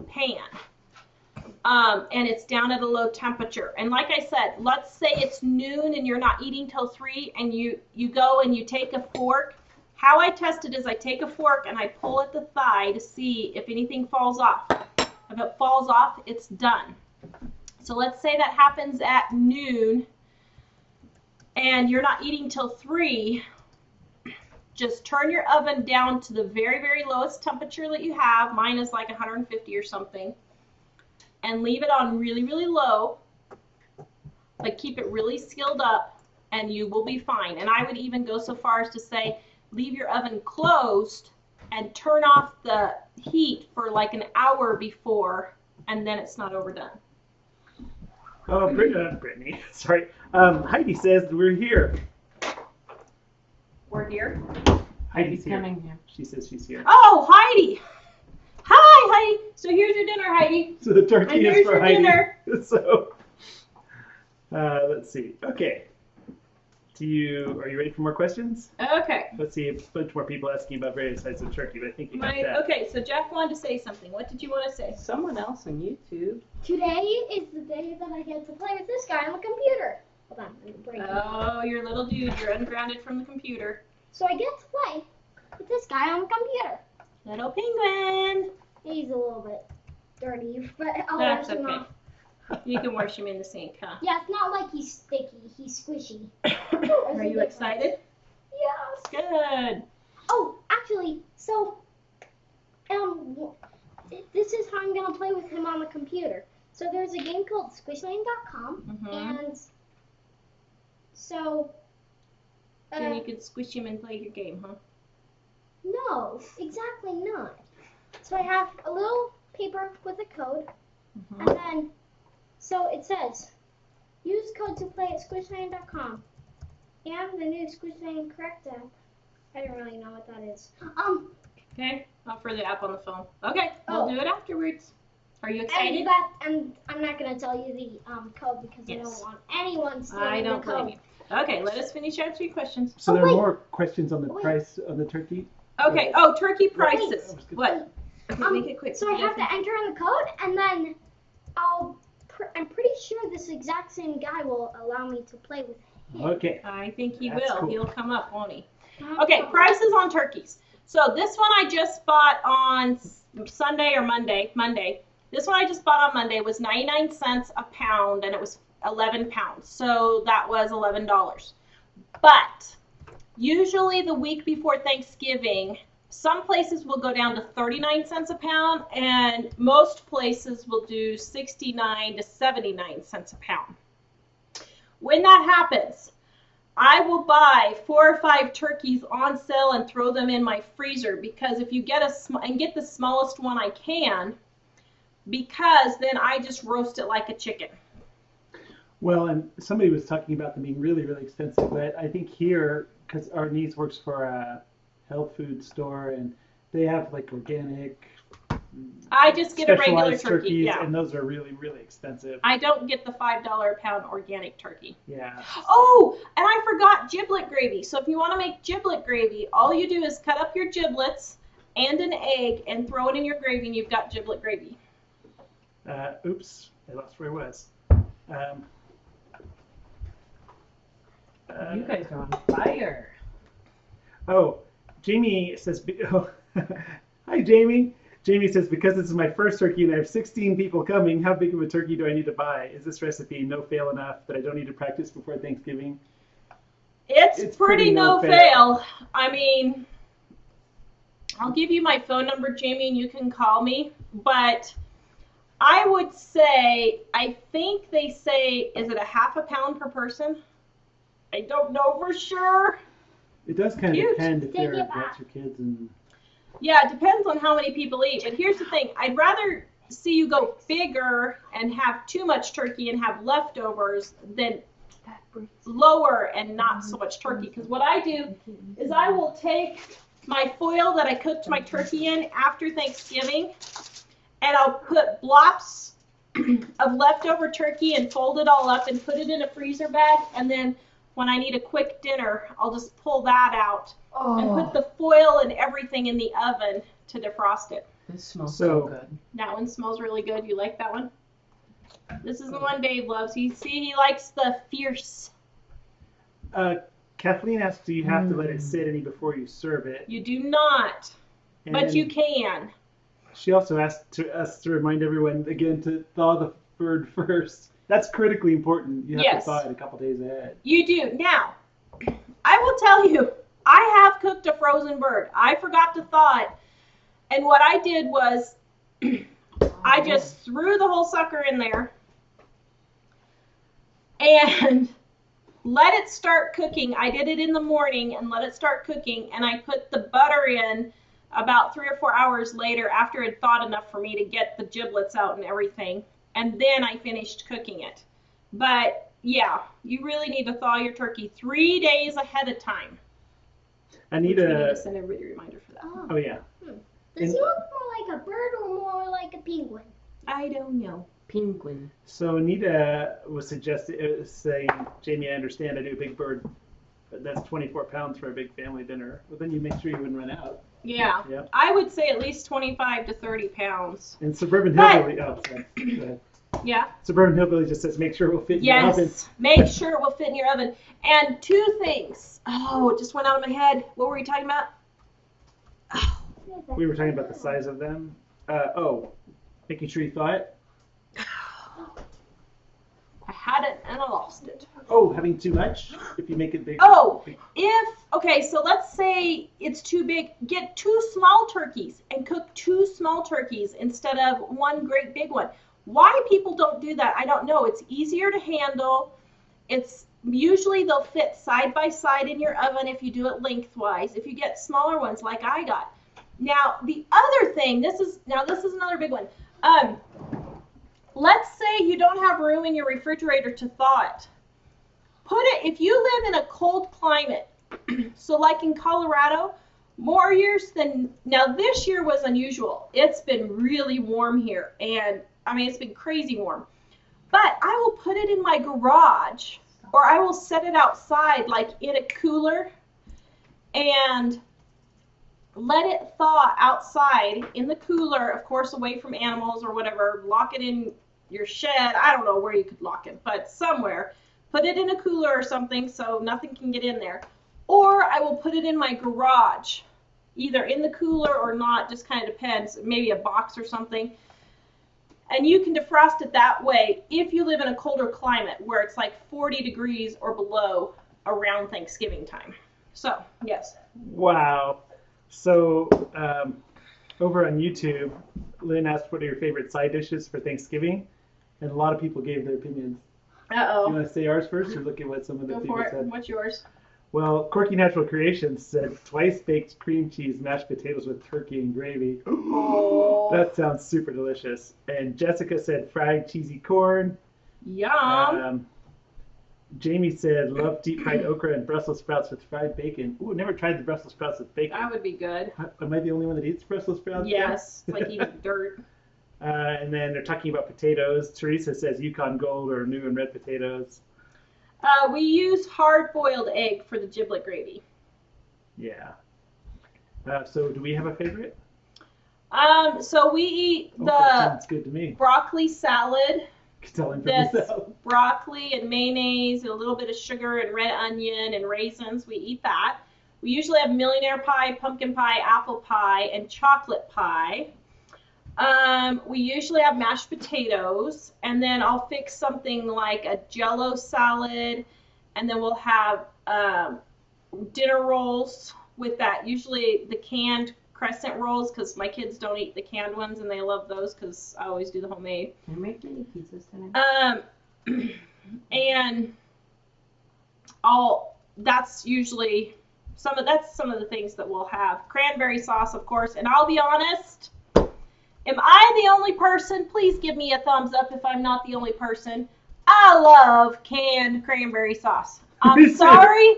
pan. And it's down at a low temperature. And like I said, let's say it's noon and you're not eating till 3 and you go and you take a fork. How I test it is I take a fork and I pull at the thigh to see if anything falls off. If it falls off, it's done. So let's say that happens at noon and you're not eating till 3. Just turn your oven down to the very, very lowest temperature that you have. Mine is like 150 or something. And leave it on really, really low. Like keep it really sealed up and you will be fine. And I would even go so far as to say leave your oven closed and turn off the heat for like an hour before, and then it's not overdone. Oh, Brittany, sorry. Heidi says we're here. We're here. Heidi's here. coming here. She says she's here. Oh, Heidi. Hi, Heidi. So here's your dinner, Heidi. So the turkey And is here's for your Heidi. dinner. So, let's see. Okay. Are you ready for more questions? Okay. Let's see, a bunch more people asking about various types of turkey, but I think you got that. Okay, so Jeff wanted to say something. What did you want to say? Someone else on YouTube. Today is the day that I get to play with this guy on the computer. Hold on, I'm breaking. Oh, you're a little dude. You're ungrounded from the computer. So I get to play with this guy on the computer. Little penguin. He's a little bit dirty, but I'll That's wash him okay. off. You can wash him in the sink, huh? Yeah, it's not like he's sticky. He's squishy. Are you excited? Yes. Good. Oh, actually, so this is how I'm gonna play with him on the computer. So there's a game called Squishland.com, and so. Then you could squish him and play your game, huh? No, exactly not. So I have a little paper with a code, and then, so it says, use code to play at squishland.com, and the new Squishland Correct app. I don't really know what that is. Okay, I'll for the app on the phone. Okay, we'll do it afterwards. Are you excited? And I'm not gonna tell you the code because I don't want anyone stealing I don't the code. blame you. Okay, let us finish answering questions. So there are wait. more questions on the price of the turkey? Okay, turkey prices. Wait. What? Okay, make it quick. So I have to enter in the code, and then I'm pretty sure this exact same guy will allow me to play with him. Okay. I think he That's will. cool. He'll come up, won't he? Okay, prices on turkeys. So this one I just bought on Sunday or Monday. This one I just bought on Monday was 99 cents a pound, and it was 11 pounds. So that was $11. But usually the week before Thanksgiving, some places will go down to 39 cents a pound, and most places will do 69 to 79 cents a pound. When that happens, I will buy 4 or 5 turkeys on sale and throw them in my freezer, because if you get get the smallest one I can, because then I just roast it like a chicken. Well, and somebody was talking about them being really, really expensive, but I think here, because our niece works for health food store, and they have like organic. I just get a regular specialized turkey. turkeys, Yeah. and those are really, really expensive. I don't get the $5 a pound organic turkey. Yeah. Oh, and I forgot giblet gravy. So if you want to make giblet gravy, all you do is cut up your giblets and an egg and throw it in your gravy, and you've got giblet gravy. Oops, I lost where I was. You guys are on fire. Oh, Jamie says, oh, hi, Jamie. Jamie says, because this is my first turkey and I have 16 people coming, how big of a turkey do I need to buy? Is this recipe no fail enough that I don't need to practice before Thanksgiving? It's pretty no fail. I mean, I'll give you my phone number, Jamie, and you can call me. But I would say, I think they say, is it a half a pound per person? I don't know for sure. It does kind of Cute. depend if Take there it are back. lots of kids and. Yeah, it depends on how many people eat. But here's the thing. I'd rather see you go bigger and have too much turkey and have leftovers than lower and not so much turkey. Because what I do is I will take my foil that I cooked my turkey in after Thanksgiving, and I'll put blops of leftover turkey and fold it all up and put it in a freezer bag. And then when I need a quick dinner, I'll just pull that out and put the foil and everything in the oven to defrost it. This smells So- so good. That one smells really good. You like that one? This is the one Dave loves. He likes the fierce. Kathleen asked, do you have to let it sit any before you serve it? You do not, but And you can. She also asked us to remind everyone again to thaw the bird first. That's critically important. You have Yes. to thaw it a couple days ahead. You do. Now, I will tell you, I have cooked a frozen bird. I forgot to thaw it. And what I did was I just threw the whole sucker in there and let it start cooking. I did it in the morning and let it start cooking, and I put the butter in about 3 or 4 hours later after it thawed enough for me to get the giblets out and everything. And then I finished cooking it. But yeah, you really need to thaw your turkey 3 days ahead of time. I Which need we need to a. send everybody a reminder for that. Oh yeah. Does he look more like a bird or more like a penguin? I don't know. Penguin. So Anita was saying, Jamie, I understand I do a big bird, but that's 24 pounds for a big family dinner. Well, then you make sure you wouldn't run out. Yeah. Yep. I would say at least 25 to 30 pounds. And Suburban But- Hillbilly. Oh, sorry. Go ahead. Yeah. Suburban Hillbilly just says make sure it will fit in your oven. Yes. Make sure it will fit in your oven. And 2 things. Oh, it just went out of my head. What were we talking about? We were talking about the size of them. Making sure you thaw it. I had it and I lost it. Oh, having too much if you make it big. Oh, big. okay, so let's say it's too big. Get 2 small turkeys and cook 2 small turkeys instead of 1 great big one. Why people don't do that, I don't know. It's easier to handle. It's usually they'll fit side by side in your oven if you do it lengthwise. If you get smaller ones like I got. Now, the other thing, this is another big one. Let's say you don't have room in your refrigerator to thaw it. If you live in a cold climate, so like in Colorado, more years than, now this year was unusual. It's been really warm here, and I mean, it's been crazy warm. But I will put it in my garage, or I will set it outside, like in a cooler, and let it thaw outside in the cooler, of course, away from animals or whatever. Lock it in your shed. I don't know where you could lock it, but somewhere. Put it in a cooler or something so nothing can get in there. Or I will put it in my garage, either in the cooler or not, just kind of depends, maybe a box or something. And you can defrost it that way if you live in a colder climate where it's like 40 degrees or below around Thanksgiving time. So, yes. Wow. So over on YouTube, Lynn asked, what are your favorite side dishes for Thanksgiving? And a lot of people gave their opinions. Do you Uh-oh. want to say ours first or look at what some of the Go people for it. said? What's yours? Well, Quirky Natural Creations said twice baked cream cheese, mashed potatoes with turkey and gravy. Oh. That sounds super delicious. And Jessica said fried cheesy corn. Yum. Jamie said, love deep fried okra and Brussels sprouts with fried bacon. Ooh, never tried the Brussels sprouts with bacon. That would be good. Am I the only one that eats Brussels sprouts? Yes, it's like eating dirt. And then they're talking about potatoes. Teresa says Yukon Gold or new and red potatoes. We use hard-boiled egg for the giblet gravy. Yeah. So do we have a favorite? So we eat That sounds good to me. broccoli salad. Telling for That's myself. broccoli and mayonnaise and a little bit of sugar and red onion and raisins. We eat that. We usually have millionaire pie, pumpkin pie, apple pie, and chocolate pie. We usually have mashed potatoes, and then I'll fix something like a Jell-O salad, and then we'll have dinner rolls with that. Usually the canned crescent rolls, because my kids don't eat the canned ones, and they love those because I always do the homemade. Can I make mini pizzas tonight? And that's usually some of the things that we'll have. Cranberry sauce, of course, and I'll be honest, am I the only person? Please give me a thumbs up if I'm not the only person. I love canned cranberry sauce. I'm sorry,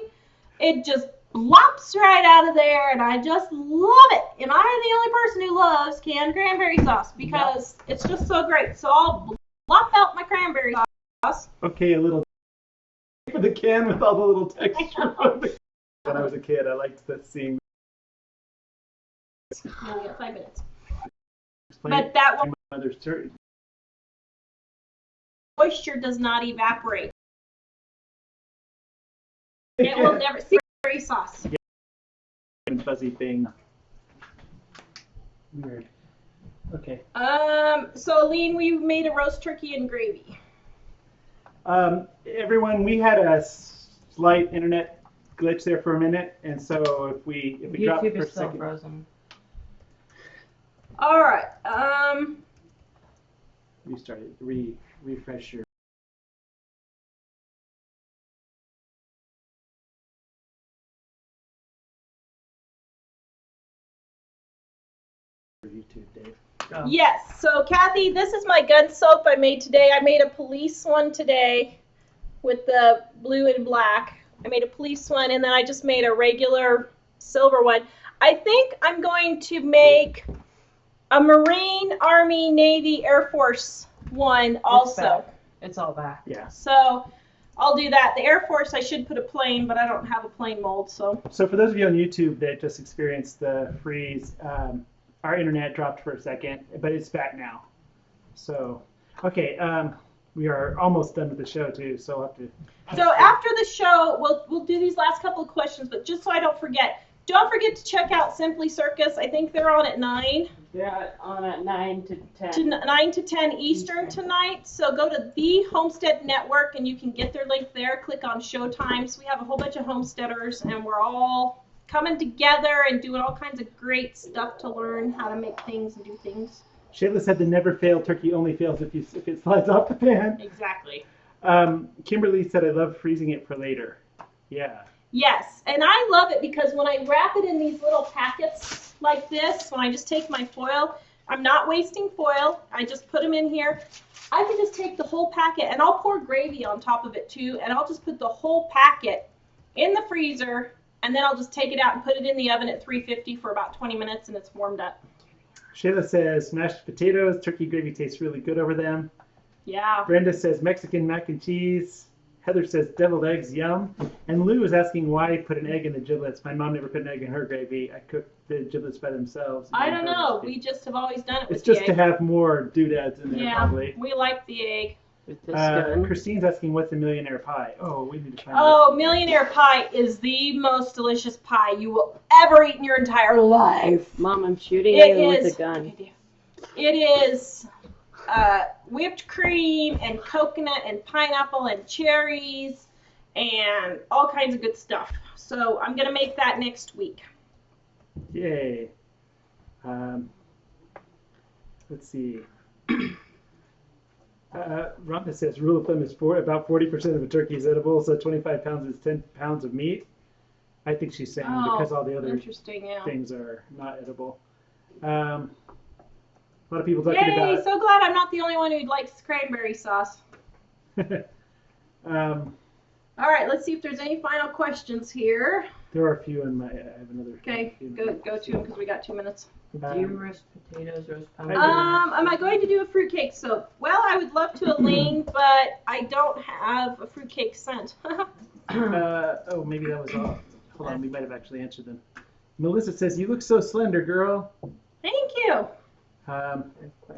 it just plops right out of there, and I just love it. And I'm the only person who loves canned cranberry sauce because it's just so great. So I'll plop out my cranberry sauce. Okay, a little for the can with all the little texture. When I was a kid, I liked seeing. You only got 5 minutes. Explain But that one, other certain. moisture does not evaporate. It will never see cranberry sauce. And fuzzy thing. Weird. Okay. So Aline, we made a roast turkey and gravy. Everyone, we had a slight internet glitch there for a minute, and so if we drop YouTube for a is still second. frozen. All right. Restart it. Refresh your. YouTube, Dave. Oh. Yes. So Kathy, this is my gun soap I made today. I made a police one today with the blue and black. I made a police one, and then I just made a regular silver one. I think I'm going to make a Marine, Army, Navy, Air Force one also. It's all back. Yeah. So I'll do that. The Air Force, I should put a plane, but I don't have a plane mold, so. So for those of you on YouTube that just experienced the freeze, our internet dropped for a second, but it's back now. So, okay, we are almost done with the show too, so I'll have to. So after the show, we'll do these last couple of questions, but just so I don't forget to check out Simply Circus. I think they're on at 9. They're on at 9 to 10. To 9 to 10 Eastern tonight. So go to the Homestead Network and you can get their link there. Click on show times. We have a whole bunch of homesteaders and we're all coming together and doing all kinds of great stuff to learn how to make things and do things. Shayla said the never fail turkey only fails if it slides off the pan. Exactly. Kimberly said I love freezing it for later. Yeah. Yes, and I love it because when I wrap it in these little packets like this, when I just take my foil, I'm not wasting foil. I just put them in here. I can just take the whole packet, and I'll pour gravy on top of it too, and I'll just put the whole packet in the freezer, and then I'll just take it out and put it in the oven at 350 for about 20 minutes, and it's warmed up. Shayla says mashed potatoes, turkey gravy tastes really good over them. Yeah. Brenda says Mexican mac and cheese. Heather says deviled eggs, yum. And Lou is asking why put an egg in the giblets. My mom never put an egg in her gravy. I cooked the giblets by themselves. I don't know. We just have always done it with It's just the to egg. have more doodads in there, Yeah, probably. we like the egg. With this gun. Christine's asking what's a millionaire pie. Oh, we need to find Oh, millionaire pie is the most delicious pie you will ever eat in your entire life. Mom, I'm shooting It you is. with a gun. It is whipped cream and coconut and pineapple and cherries and all kinds of good stuff. So I'm gonna make that next week. Yay. Let's see. Rhonda says rule of thumb is about 40% of a turkey is edible, so 25 pounds is 10 pounds of meat. I think she's saying because all the other Interesting, yeah. things are not edible. A lot of people talking Yay! about. So glad I'm not the only one who likes cranberry sauce. All right, let's see if there's any final questions here. There are a few in my. I have another. Okay, go to them because we got 2 minutes. Do you roast potatoes, roast pumpkin? Am I going to do a fruitcake soap? Well, I would love to, Elaine, but I don't have a fruitcake scent. Oh, maybe that was all. Hold on, we might have actually answered them. Melissa says, "You look so slender, girl." Thank you.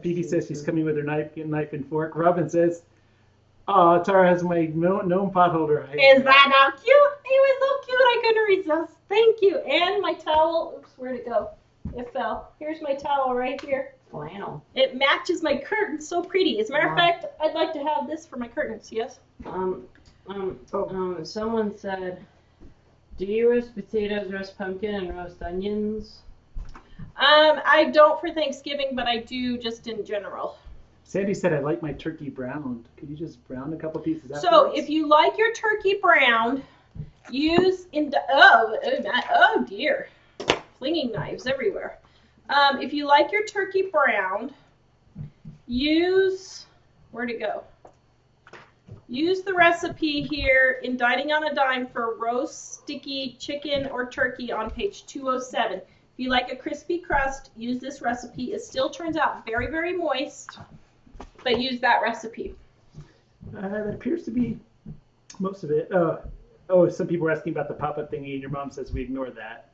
Phoebe says she's coming with her knife and fork. Robin says, "Oh, Tara has my gnome pot holder." Is that how cute? He was so cute, I couldn't resist. Thank you. And my towel. Oops, where'd it go? It fell. Here's my towel right here. Flannel. It matches my curtains so pretty. As a matter of fact, I'd like to have this for my curtains. Yes. Someone said, do you roast potatoes, roast pumpkin, and roast onions? I don't for Thanksgiving, but I do just in general. Sandy said, "I like my turkey browned." Could you just brown a couple pieces afterwards? So if you like your turkey browned, use oh dear, flinging knives everywhere. If you like your turkey browned, use, where'd it go? Use the recipe here in Dining on a Dime for roast sticky chicken or turkey on page 207. If you like a crispy crust, use this recipe. It still turns out very, very moist, but use that recipe. That appears to be most of it. Oh, some people were asking about the pop-up thingy, and your mom says we ignore that.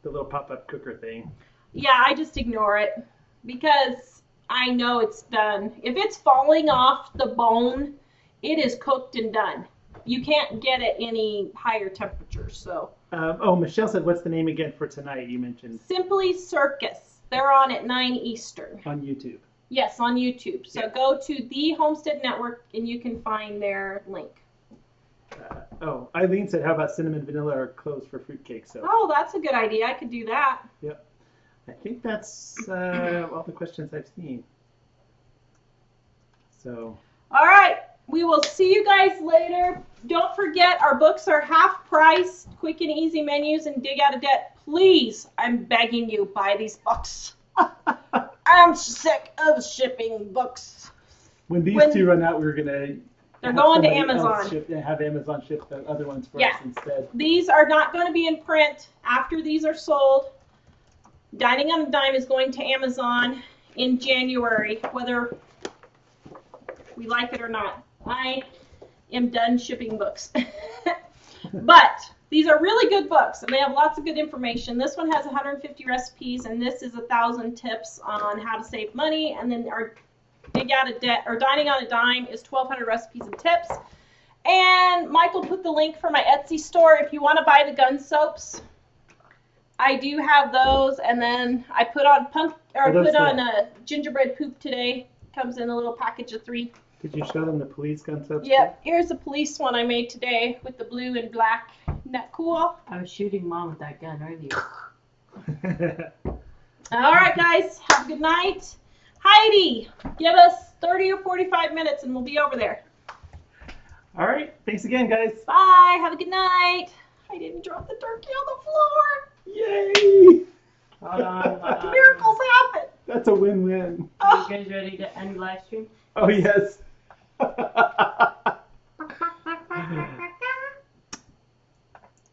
The little pop-up cooker thing. Yeah, I just ignore it because I know it's done. If it's falling off the bone, it is cooked and done. You can't get it any higher temperature, so. Michelle said, "What's the name again for tonight?" You mentioned. Simply Circus. They're on at 9 Eastern. On YouTube. Yes, on YouTube. So Yeah. go to the Homestead Network and you can find their link. Eileen said, "How about cinnamon vanilla or cloves for fruitcake?" So Oh, that's a good idea. I could do that. I think that's all the questions I've seen. So. All right. We will see you guys later. Don't forget, our books are half price, quick and easy menus, and dig out of debt. Please, I'm begging you, buy these books. I'm sick of shipping books. When these two run out, we're gonna. They're going to Amazon. Have Amazon ship the other ones for Yeah. us instead. These are not going to be in print after these are sold. Dining on a Dime is going to Amazon in January, whether we like it or not. I am done shipping books. But these are really good books, and they have lots of good information. This one has 150 recipes, and this is 1,000 tips on how to save money. And then our Dig Out of Debt, or Dining on a Dime, is 1,200 recipes and tips. And Michael put the link for my Etsy store if you want to buy the gun soaps. I do have those, and then I put on gingerbread poop today. Comes in a little package of 3. Did you show them the police gun soaps? Yep, here's a police one I made today with the blue and black. Isn't that cool? I was shooting Mom with that gun earlier. All right, guys, have a good night. Heidi, give us 30 or 45 minutes, and we'll be over there. All right. Thanks again, guys. Bye. Have a good night. I didn't drop the turkey on the floor. Yay! Hold on. Miracles happen. That's a win-win. Are you guys ready to end live stream? Oh, yes.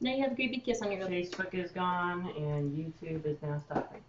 Now you have a great big kiss on your lips. Facebook is gone and YouTube is now stopping.